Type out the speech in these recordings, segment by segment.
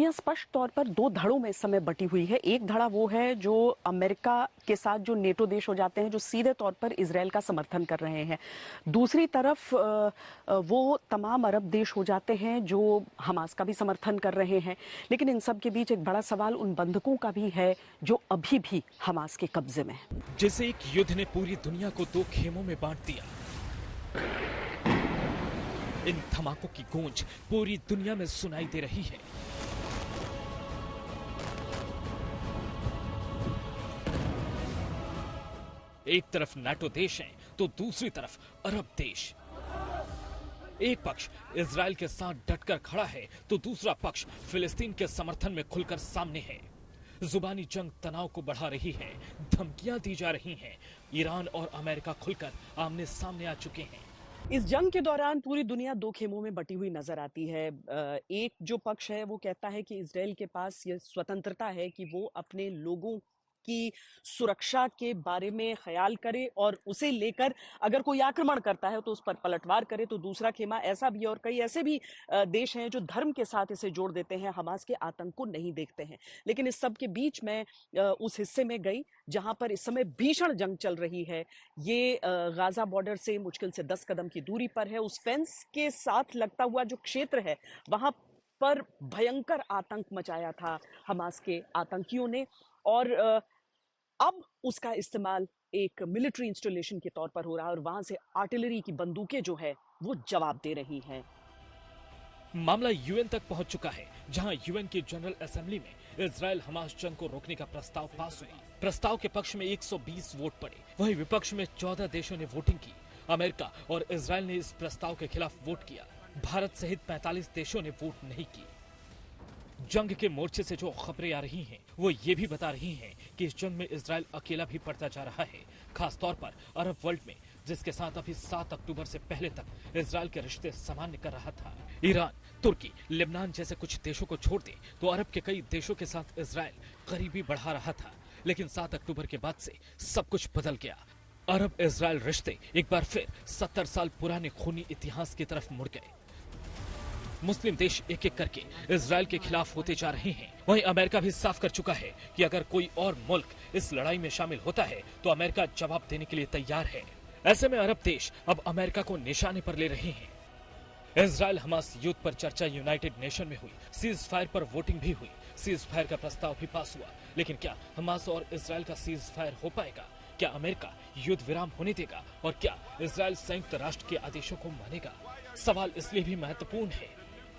दुनिया स्पष्ट तौर पर दो धड़ों में इस समय बटी हुई है। एक धड़ा वो है जो अमेरिका के साथ जो नेटो देश हो जाते हैं, जो सीधे तौर पर इजराइल का समर्थन कर रहे हैं। दूसरी तरफ वो तमाम अरब देश हो जाते हैं जो हमास का भी समर्थन कर रहे हैं। लेकिन इन सब के बीच एक बड़ा सवाल उन बंधकों का भी है जो अभी भी हमास के कब्जे में है। जैसे एक युद्ध ने पूरी दुनिया को दो खेमों में बांट दिया, इन धमाकों की गूंज पूरी दुनिया में सुनाई दे रही है। एक तरफ नाटो देश हैं, तो दूसरी तरफ अरब देश। एक पक्ष इजराइल के साथ डटकर खड़ा है, तो दूसरा पक्ष फिलिस्तीन के समर्थन में खुलकर सामने है। जुबानी जंग तनाव को बढ़ा रही है, धमकियां दी जा रही हैं। ईरान और अमेरिका खुलकर आमने सामने आ चुके हैं। इस जंग के दौरान पूरी दुनिया दो खेमों में बटी हुई नजर आती है। एक जो पक्ष है वो कहता है कि इजराइल के पास ये स्वतंत्रता है कि वो अपने लोगों की सुरक्षा के बारे में ख्याल करे और उसे लेकर अगर कोई आक्रमण करता है तो उस पर पलटवार करे। तो दूसरा खेमा ऐसा भी, और कई ऐसे भी देश हैं जो धर्म के साथ इसे जोड़ देते हैं, हमास के आतंक को नहीं देखते हैं। लेकिन इस सब के बीच में उस हिस्से में गई जहां पर इस समय भीषण जंग चल रही है। ये गाजा बॉर्डर से मुश्किल से 10 कदम की दूरी पर है। उस फेंस के साथ लगता हुआ जो क्षेत्र है वहां पर भयंकर आतंक मचाया था हमास के आतंकियों ने, और अब उसका इस्तेमाल एक मिलिट्री इंस्टॉलेशन के तौर पर हो रहा है और वहां से आर्टिलरी की बंदूकें जो है वो जवाब दे रही हैं। मामला यूएन तक पहुंच चुका है, जहां यूएन की जनरल असेंबली में इजराइल हमास जंग को रोकने का प्रस्ताव पास हुआ। प्रस्ताव के पक्ष में 120 वोट पड़े, वहीं विपक्ष में 14 देशों ने वोटिंग की। अमेरिका और इजराइल ने इस प्रस्ताव के खिलाफ वोट किया। भारत सहित 45 देशों ने वोट नहीं की। जंग के मोर्चे से जो खबरें आ रही हैं, वो ये भी बता रही हैं कि इस जंग में इजराइल अकेला भी पड़ता जा रहा है, खास तौर पर अरब वर्ल्ड में, जिसके साथ अभी 7 अक्टूबर से पहले तक इजराइल के रिश्ते सामान्य कर रहा था। ईरान, तुर्की, लेबनान जैसे कुछ देशों को छोड़ दे तो अरब के कई देशों के साथ इजराइल करीबी बढ़ा रहा था। लेकिन 7 अक्टूबर के बाद से सब कुछ बदल गया। अरब इजराइल रिश्ते एक बार फिर 70 साल पुराने खूनी इतिहास की तरफ मुड़ गए। मुस्लिम देश एक एक करके इजराइल के खिलाफ होते जा रहे हैं। वहीं अमेरिका भी साफ कर चुका है कि अगर कोई और मुल्क इस लड़ाई में शामिल होता है तो अमेरिका जवाब देने के लिए तैयार है। ऐसे में अरब देश अब अमेरिका को निशाने पर ले रहे हैं। इजराइल हमास युद्ध पर चर्चा यूनाइटेड नेशन में हुई, सीज फायर पर वोटिंग भी हुई, सीज फायर का प्रस्ताव भी पास हुआ। लेकिन क्या हमास और इजराइल का सीज फायर हो पाएगा? क्या अमेरिका युद्ध विराम होने देगा? और क्या इजराइल संयुक्त राष्ट्र के आदेशों को मानेगा? सवाल इसलिए भी महत्वपूर्ण है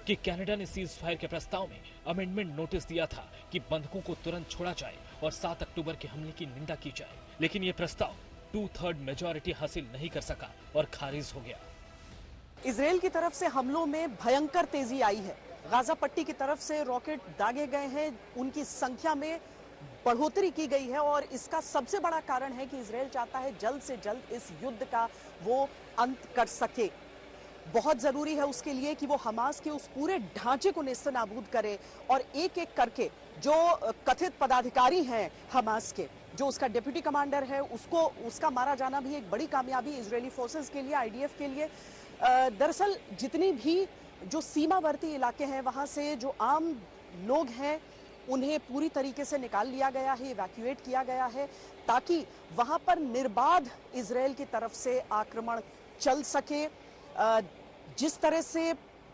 कि कनाडा ने सीज फायर के प्रस्ताव में अमेंडमेंट नोटिस दिया था कि बंधकों को तुरंत छोड़ा जाए और 7 अक्टूबर के हमले की निंदा की जाए। लेकिन ये प्रस्ताव 2/3 मेजॉरिटी हासिल नहीं कर सका और खारिज हो गया। इजराइल की तरफ से हमलों में भयंकर तेजी आई है। गाजा पट्टी की तरफ से रॉकेट दागे गए हैं, उनकी संख्या में बढ़ोतरी की गई है और इसका सबसे बड़ा कारण है कि इजराइल चाहता है जल्द से जल्द इस युद्ध का वो अंत कर सके। बहुत जरूरी है उसके लिए कि वो हमास के उस पूरे ढांचे को नेस्तनाबूद करे और एक एक करके जो कथित पदाधिकारी हैं हमास के, जो उसका डिप्टी कमांडर है, उसको उसका मारा जाना भी एक बड़ी कामयाबी इजरायली फोर्सेस के लिए, आईडीएफ के लिए। दरअसल जितनी भी जो सीमावर्ती इलाके हैं वहां से जो आम लोग हैं उन्हें पूरी तरीके से निकाल लिया गया है, इवैक्यूएट किया गया है, ताकि वहां पर निर्बाध इजराइल की तरफ से आक्रमण चल सके। जिस तरह से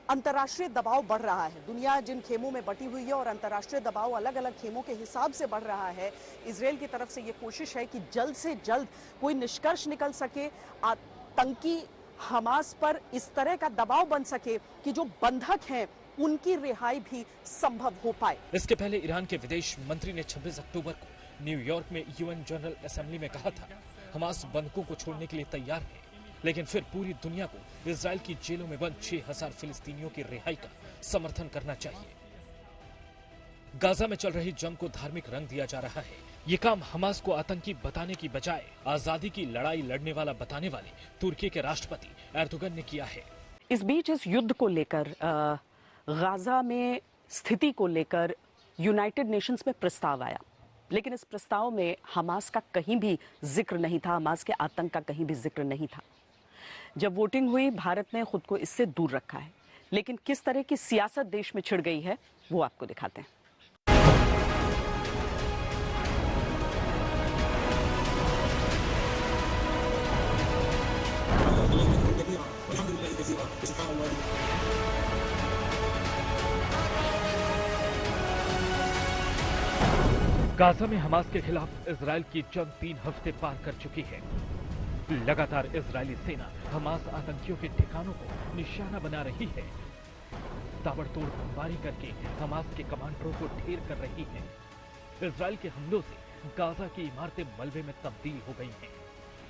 अंतर्राष्ट्रीय दबाव बढ़ रहा है, दुनिया जिन खेमों में बटी हुई है और अंतर्राष्ट्रीय दबाव अलग अलग खेमों के हिसाब से बढ़ रहा है, इजराइल की तरफ से ये कोशिश है कि जल्द से जल्द कोई निष्कर्ष निकल सके, आतंकी हमास पर इस तरह का दबाव बन सके कि जो बंधक हैं उनकी रिहाई भी संभव हो पाए। इसके पहले ईरान के विदेश मंत्री ने 26 अक्टूबर को न्यूयॉर्क में यूएन जनरल असेंबली में कहा था, हमास बंधकों को छोड़ने के लिए तैयार है। लेकिन फिर पूरी दुनिया को इजराइल की जेलों में बंद 6000 फिलिस्तीनियों की रिहाई का समर्थन करना चाहिए। गाजा में चल रही जंग को धार्मिक रंग दिया जा रहा है। ये काम हमास को आतंकी बताने की बजाय आजादी की लड़ाई लड़ने वाला बताने वाले तुर्की के राष्ट्रपति एर्दोगन ने किया है। इस बीच इस युद्ध को लेकर, गाजा में स्थिति को लेकर यूनाइटेड नेशंस में प्रस्ताव आया, लेकिन इस प्रस्ताव में हमास का कहीं भी जिक्र नहीं था, हमास के आतंक का कहीं भी जिक्र नहीं था। जब वोटिंग हुई, भारत ने खुद को इससे दूर रखा है। लेकिन किस तरह की सियासत देश में छिड़ गई है वो आपको दिखाते हैं। गाजा में हमास के खिलाफ इजरायल की जंग 3 हफ्ते पार कर चुकी है। लगातार इजरायली सेना हमास आतंकियों के ठिकानों को निशाना बना रही है, ताबड़तोड़ बमबारी करके हमास के कमांडरों को ढेर कर रही है। इजरायल के हमलों से गाजा की इमारतें मलबे में तब्दील हो गई हैं।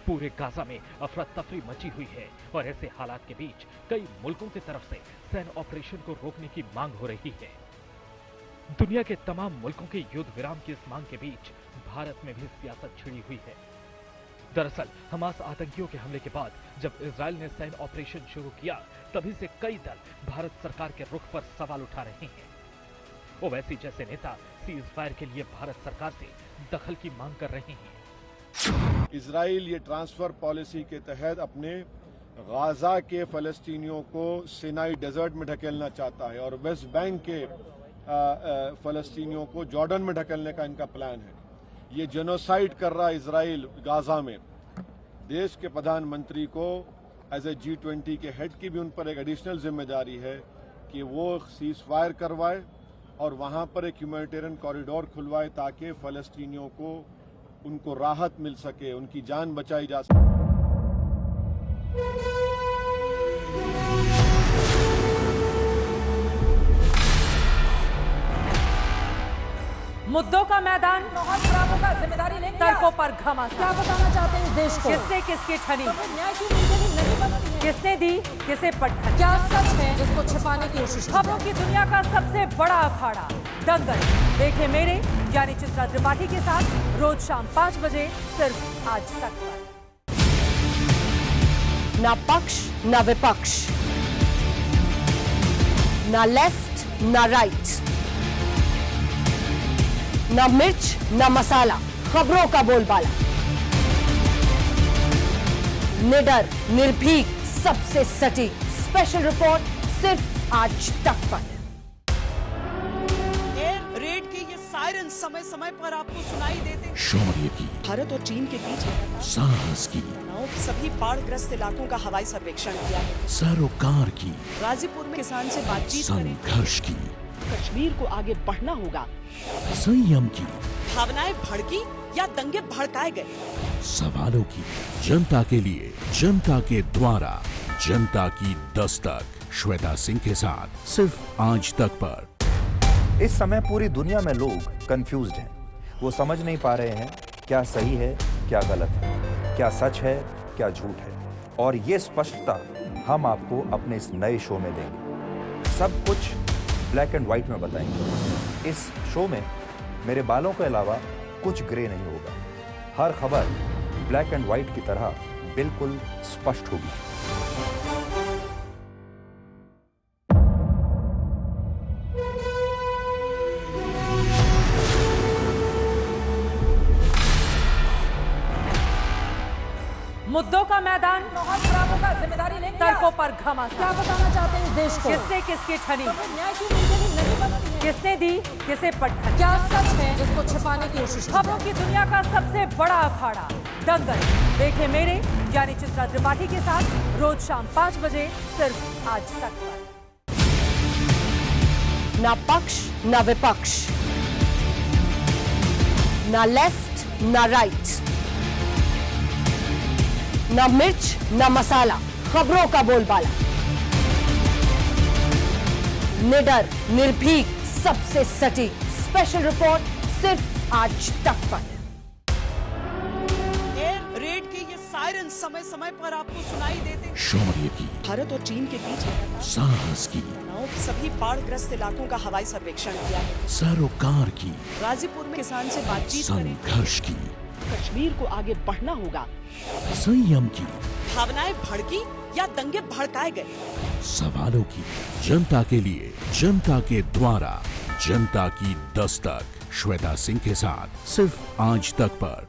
पूरे गाजा में अफरा तफरी मची हुई है और ऐसे हालात के बीच कई मुल्कों की तरफ से सैन्य ऑपरेशन को रोकने की मांग हो रही है। दुनिया के तमाम मुल्कों के युद्ध विराम की इस मांग के बीच भारत में भी सियासत छिड़ी हुई है। दरअसल हमास आतंकियों के हमले के बाद जब इजरायल ने सैन्य ऑपरेशन शुरू किया, तभी से कई दल भारत सरकार के रुख पर सवाल उठा रहे हैं। ओवैसी जैसे नेता सीज फायर के लिए भारत सरकार से दखल की मांग कर रहे हैं। इजराइल ये ट्रांसफर पॉलिसी के तहत अपने गाजा के फलस्तीनियों को सिनाई डेजर्ट में ढकेलना चाहता है और वेस्ट बैंक के फलस्तीनियों को जॉर्डन में ढकेलने का इनका प्लान है। ये जेनोसाइड कर रहा इजराइल गाजा में। देश के प्रधानमंत्री को एज ए G20 के हेड की भी उन पर एक एडिशनल जिम्मेदारी है कि वो सीज फायर करवाए और वहां पर एक ह्यूमैनिटेरियन कॉरिडोर खुलवाए ताकि फलस्तीनियों को उनको राहत मिल सके, उनकी जान बचाई जा सके। मुद्दों का मैदान, जिम्मेदारी लेंगे, तर्कों पर घमासान। क्या बताना चाहते हैं इस देश को? किससे किसकी ठनी, न्याय की नीति नहीं बनती है। किसने दी किसे पटखनी? क्या सच है जिसको छिपाने की कोशिश? खबरों की दुनिया का सबसे बड़ा अखाड़ा दंगल देखे मेरे यानी चित्रा त्रिपाठी के साथ रोज शाम 5 बजे सिर्फ आज तक पर। ना पक्ष ना विपक्ष, ना लेफ्ट ना राइट, ना मिर्च ना मसाला, खबरों का बोलबाला, निडर निर्भीक सबसे सटीक स्पेशल रिपोर्ट सिर्फ आज तक पर। एयर रेड के ये सायरन समय समय पर आपको सुनाई देते। शौर्य की, भारत और चीन के बीच साहस की, सभी बाढ़ग्रस्त इलाकों का हवाई सर्वेक्षण किया, सरोकार की, गाजीपुर में किसान से बातचीत करें, संघर्ष की, कश्मीर को आगे बढ़ना होगा, संयम की, भावनाएं भड़की या दंगे भड़काए गए, सवालों की, जनता के लिए, जनता के द्वारा, जनता की दस्तक। श्वेता सिंह के साथ सिर्फ आज तक पर। इस समय पूरी दुनिया में लोग कंफ्यूज्ड हैं। वो समझ नहीं पा रहे हैं क्या सही है क्या गलत है, क्या सच है क्या झूठ है, और ये स्पष्टता हम आपको अपने इस नए शो में देंगे। सब कुछ ब्लैक एंड व्हाइट में बताएंगे। इस शो में मेरे बालों के अलावा कुछ ग्रे नहीं होगा। हर खबर ब्लैक एंड व्हाइट की तरह बिल्कुल स्पष्ट होगी। मुद्दों का मैदान, जिम्मेदारी लेंगे, तर्कों पर घमासान। क्या बताना चाहते हैं इस देश को? किससे किसकी ठनी, न्याय की नीति नहीं बनती है। किसने दी किसे पटखनी? क्या सच है जिसको छिपाने की कोशिश? खबरों की दुनिया का सबसे बड़ा अखाड़ा दंगल देखे मेरे यानी चित्रा त्रिपाठी के साथ रोज शाम 5 बजे सिर्फ आज तक पर। ना पक्ष ना विपक्ष, ना लेफ्ट ना राइट, ना मिर्च ना मसाला, खबरों का बोलबाला, निडर निर्भीक सबसे सटीक स्पेशल रिपोर्ट सिर्फ आज तक पर। एयर रेड के ये सायरन समय समय पर आपको सुनाई देते। शौर्य की, भारत और चीन के बीच साहस की, सभी बाढ़ग्रस्त इलाकों का हवाई सर्वेक्षण किया, सरोकार की, गाजीपुर में किसान से बातचीत करें, संघर्ष की, कश्मीर को आगे बढ़ना होगा, संयम की, भावनाएं भड़की या दंगे भड़काए गए, सवालों की, जनता के लिए, जनता के द्वारा, जनता की दस्तक। श्वेता सिंह के साथ सिर्फ आज तक पर।